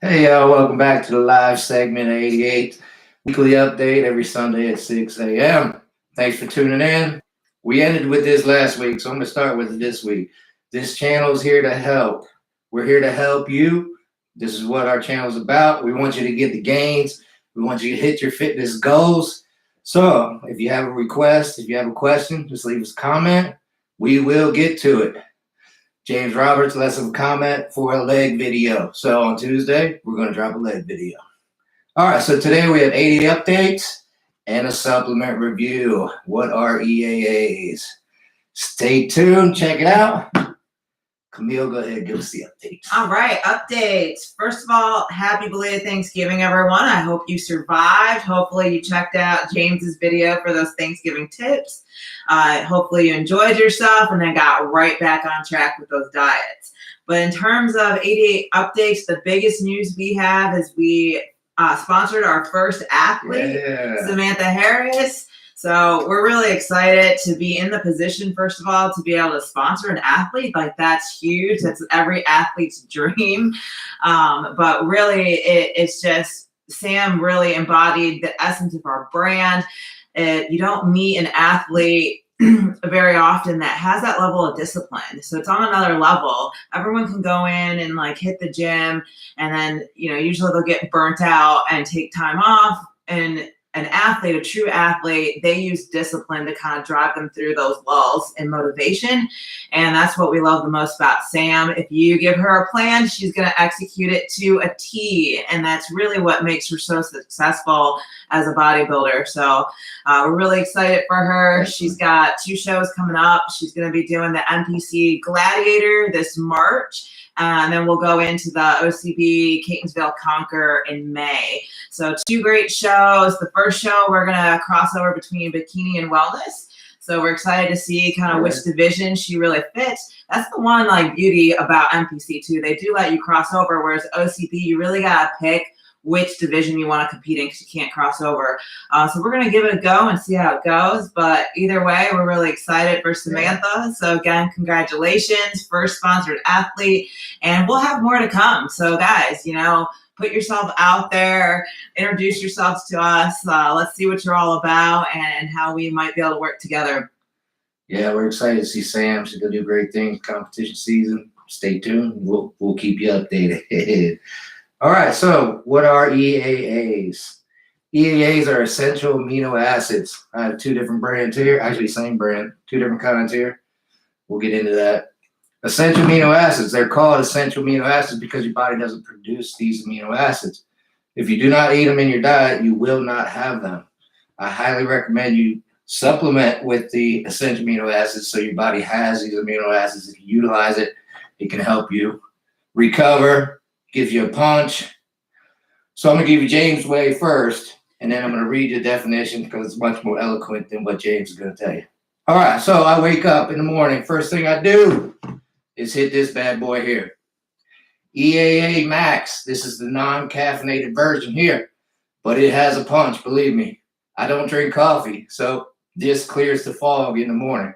Hey, y'all, welcome back to the live segment of 88 weekly update every Sunday at 6 a.m. Thanks for tuning in. We ended with this last week, so I'm going to start with it this week. This channel is here to help. We're here to help you. This is what our channel is about. We want you to get the gains. We want you to hit your fitness goals. So if you have a request, if you have a question, just leave us a comment. We will get to it. James Roberts left some comment for a leg video. So on Tuesday, we're going to drop a leg video. All right, so today we have 80 updates and a supplement review. What are EAAs? Stay tuned. Check it out. Camille, go ahead and give us the updates. All right, updates. First of all, happy belated Thanksgiving, everyone. I hope you survived. Hopefully you checked out James's video for those Thanksgiving tips. Hopefully you enjoyed yourself and then got right back on track with those diets. But in terms of 88 updates, the biggest news we have is we sponsored our first athlete, Samantha Harris. So we're really excited to be in the position, first of all, to be able to sponsor an athlete. Like, that's huge. That's every athlete's dream. But really, it's just Sam really embodied the essence of our brand. You don't meet an athlete very often that has that level of discipline. So it's on another level. Everyone can go in and like hit the gym, and then, usually they'll get burnt out and take time off. And an athlete, a true athlete, they use discipline to kind of drive them through those lulls and motivation. And that's what we love the most about Sam. If you give her a plan, she's going to execute it to a T. And that's really what makes her so successful as a bodybuilder. So we're really excited for her. She's got 2 shows coming up. She's going to be doing the NPC Gladiator this March. And then we'll go into the OCB Catonsville Conquer in May. So 2 great shows. The first show, we're going to cross over between bikini and wellness. So we're excited to see kind of which division she really fits. That's the one like beauty about NPC too. They do let you cross over, whereas OCB, you really got to pick which division you want to compete in because you can't cross over. So we're going to give it a go and see how it goes. But either way, we're really excited for Samantha. So again, congratulations, first sponsored athlete, and we'll have more to come. So guys, put yourself out there, introduce yourselves to us. Let's see what you're all about and how we might be able to work together. Yeah, we're excited to see Sam. She's going to do great things competition season. Stay tuned. We'll keep you updated. All right, so what are EAAs? EAAs are essential amino acids. I have 2 different brands here. Actually, same brand, 2 different kinds here. We'll get into that. Essential amino acids. They're called essential amino acids because your body doesn't produce these amino acids. If you do not eat them in your diet, you will not have them. I highly recommend you supplement with the essential amino acids so your body has these amino acids. If you utilize it, it can help you recover, give you a punch. So I'm going to give you James' way first, and then I'm going to read your definition because it's much more eloquent than what James is going to tell you. All right, so I wake up in the morning. First thing I do is hit this bad boy here. EAA Max. This is the non-caffeinated version here, but it has a punch, believe me. I don't drink coffee, so this clears the fog in the morning.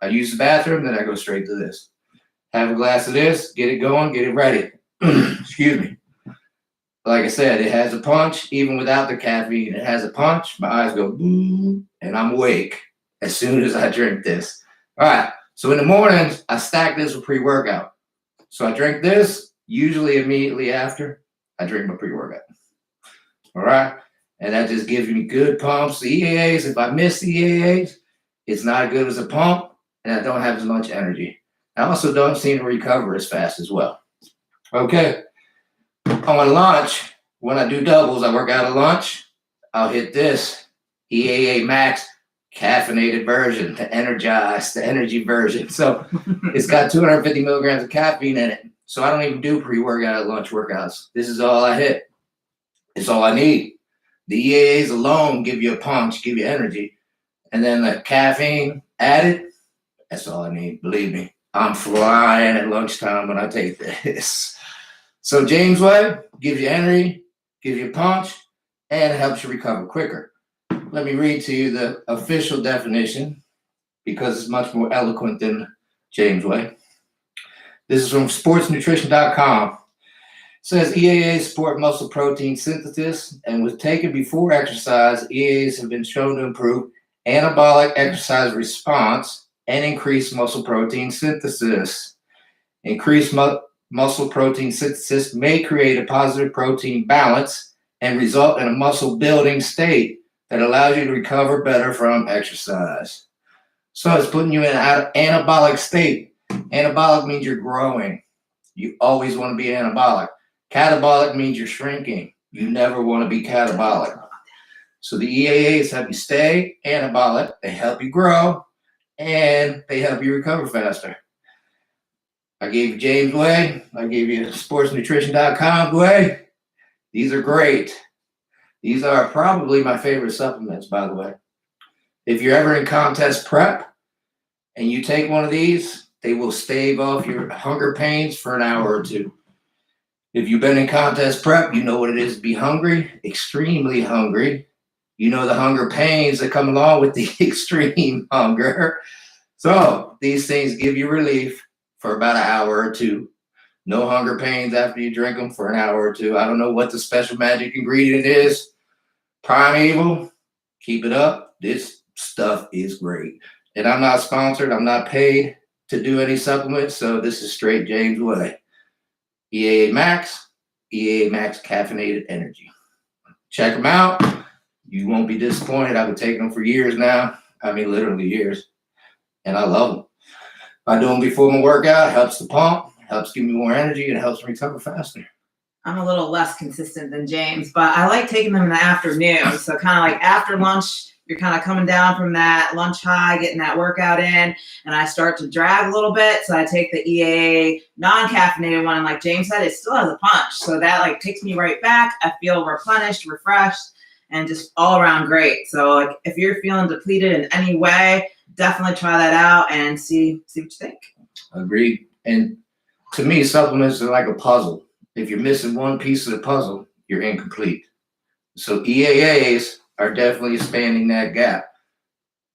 I use the bathroom, then I go straight to this. Have a glass of this, get it going, get it ready. Excuse me. Like I said, it has a punch. Even without the caffeine, it has a punch. My eyes go boo, and I'm awake as soon as I drink this. All right. So in the mornings, I stack this with pre-workout. So I drink this, usually immediately after I drink my pre-workout. All right. And that just gives me good pumps. The EAAs, if I miss the EAAs, it's not good as a pump, and I don't have as much energy. I also don't seem to recover as fast as well. Okay, on lunch, when I do doubles, I work out at lunch, I'll hit this EAA Max caffeinated version to energize, the energy version. So it's got 250 milligrams of caffeine in it. So I don't even do pre-workout at lunch workouts. This is all I hit. It's all I need. The EAAs alone give you a punch, give you energy. And then the caffeine added, that's all I need, believe me. I'm flying at lunchtime when I take this. So James Way gives you energy, gives you a punch, and helps you recover quicker. Let me read to you the official definition because it's much more eloquent than James Way. This is from sportsnutrition.com. Says EAAs support muscle protein synthesis, and was taken before exercise. EAAs have been shown to improve anabolic exercise response and increase muscle protein synthesis. Increased muscle protein synthesis may create a positive protein balance and result in a muscle building state that allows you to recover better from exercise. So it's putting you in an anabolic state. Anabolic means you're growing. You always want to be anabolic. Catabolic means you're shrinking. You never want to be catabolic. So the EAAs help you stay anabolic, they help you grow, and they help you recover faster. I gave you James' way. I gave you sportsnutrition.com way. These are great. These are probably my favorite supplements, by the way. If you're ever in contest prep and you take one of these, they will stave off your hunger pains for an hour or two. If you've been in contest prep, you know what it is to be hungry, extremely hungry. You know the hunger pains that come along with the extreme hunger. So these things give you relief for about an hour or two. No hunger pains after you drink them for an hour or two. I don't know what the special magic ingredient is. Primeval, keep it up. This stuff is great. And I'm not sponsored. I'm not paid to do any supplements. So this is straight James' way. EAA Max, EAA Max caffeinated energy. Check them out. You won't be disappointed. I've been taking them for years now. I mean, literally years. And I love them. I do them before my workout. It helps the pump, helps give me more energy, and it helps me recover faster. I'm a little less consistent than James, but I like taking them in the afternoon. So kind of like after lunch, you're kind of coming down from that lunch high, getting that workout in, and I start to drag a little bit. So I take the EAA non-caffeinated one, and like James said, it still has a punch. So that like takes me right back. I feel replenished, refreshed, and just all around great. So like if you're feeling depleted in any way, definitely try that out and see what you think. Agreed. And to me, supplements are like a puzzle. If you're missing one piece of the puzzle, you're incomplete. So EAAs are definitely expanding that gap.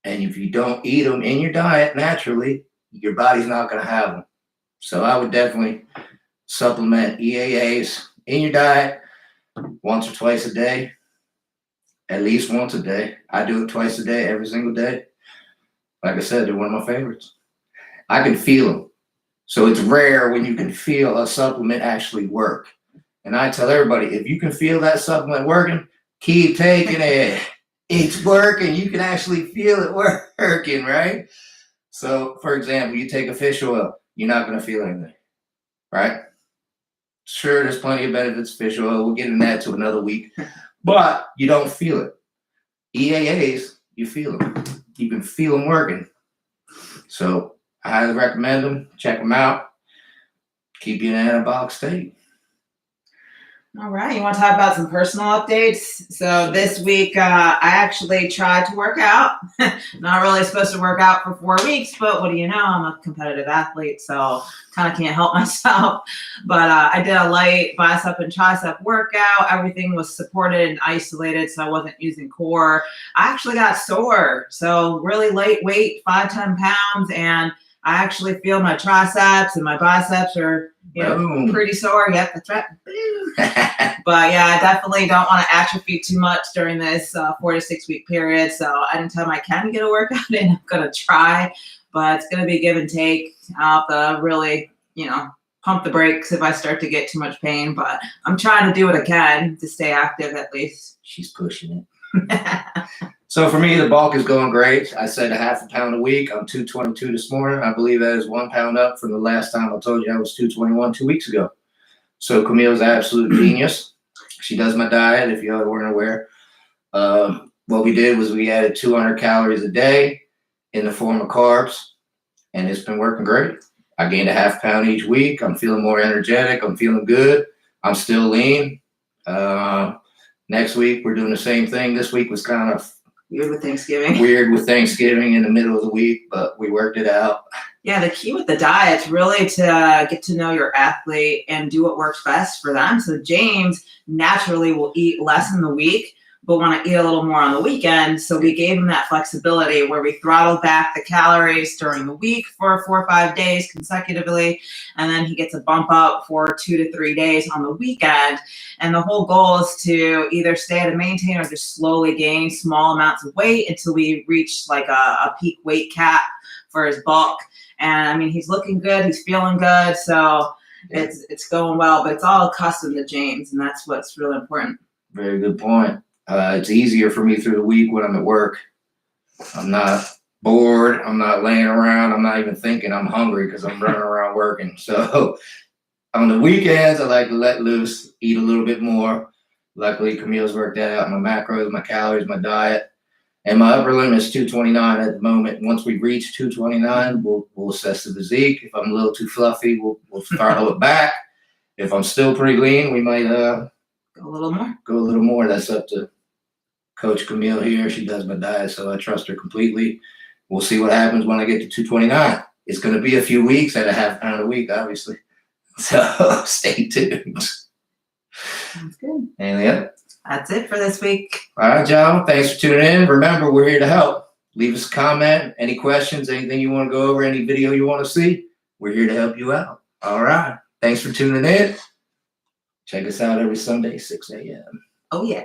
And if you don't eat them in your diet naturally, your body's not going to have them. So I would definitely supplement EAAs in your diet once or twice a day, at least once a day. I do it twice a day, every single day. Like I said, they're one of my favorites. I can feel them. So it's rare when you can feel a supplement actually work. And I tell everybody, if you can feel that supplement working, keep taking it. It's working. You can actually feel it working, right? So, for example, you take a fish oil, you're not going to feel anything, right? Sure, there's plenty of benefits to fish oil. We'll get into that to another week. But you don't feel it. EAAs, you feel them. You can feel them working. So I highly recommend them. Check them out. Keep you in an anabolic state. All right. You want to talk about some personal updates? So this week, I actually tried to work out. Not really supposed to work out for 4 weeks, but what do you know? I'm a competitive athlete, so kind of can't help myself. But I did a light bicep and tricep workout. Everything was supported and isolated, so I wasn't using core. I actually got sore. So really lightweight, 5-10 pounds, and I actually feel my triceps and my biceps are, pretty sore. Yep, that's right. But yeah, I definitely don't want to atrophy too much during this 4 to 6 week period. So anytime I can get a workout in, I'm going to try. But it's going to be give and take. I'll have to really, pump the brakes if I start to get too much pain. But I'm trying to do what I can to stay active at least. She's pushing it. So for me, the bulk is going great. I said a half a pound a week. I'm 222 this morning. I believe that is 1 pound up from the last time I told you I was 221 2 weeks ago. So Camille's an absolute genius. She does my diet, if you weren't aware. What we did was we added 200 calories a day in the form of carbs, and it's been working great. I gained a half pound each week. I'm feeling more energetic. I'm feeling good. I'm still lean. Next week, we're doing the same thing. This week was kind of weird with Thanksgiving in the middle of the week, but we worked it out. Yeah, the key with the diet is really to get to know your athlete and do what works best for them. So James naturally will eat less in the week, but want to eat a little more on the weekend. So we gave him that flexibility where we throttled back the calories during the week for 4 or 5 days consecutively. And then he gets a bump up for 2 to 3 days on the weekend. And the whole goal is to either stay at a maintain or just slowly gain small amounts of weight until we reach like a peak weight cap for his bulk. And I mean, he's looking good. He's feeling good. So it's going well, but it's all custom to James. And that's what's really important. Very good point. It's easier for me through the week when I'm at work. I'm not bored. I'm not laying around. I'm not even thinking I'm hungry because I'm running around working. So on the weekends, I like to let loose, eat a little bit more. Luckily, Camille's worked that out. My macros, my calories, my diet. And my upper limit is 229 at the moment. Once we reach 229, we'll assess the physique. If I'm a little too fluffy, we'll throttle it back. If I'm still pretty lean, we might go a little more. That's up to Coach Camille here. She does my diet, so I trust her completely. We'll see what happens when I get to 229. It's going to be a few weeks at a half pound a week, obviously. So stay tuned. Sounds good. Anything else? That's it for this week. All right, y'all. Thanks for tuning in. Remember, we're here to help. Leave us a comment, any questions, anything you want to go over, any video you want to see. We're here to help you out. All right. Thanks for tuning in. Check us out every Sunday, 6 a.m. Oh, yeah.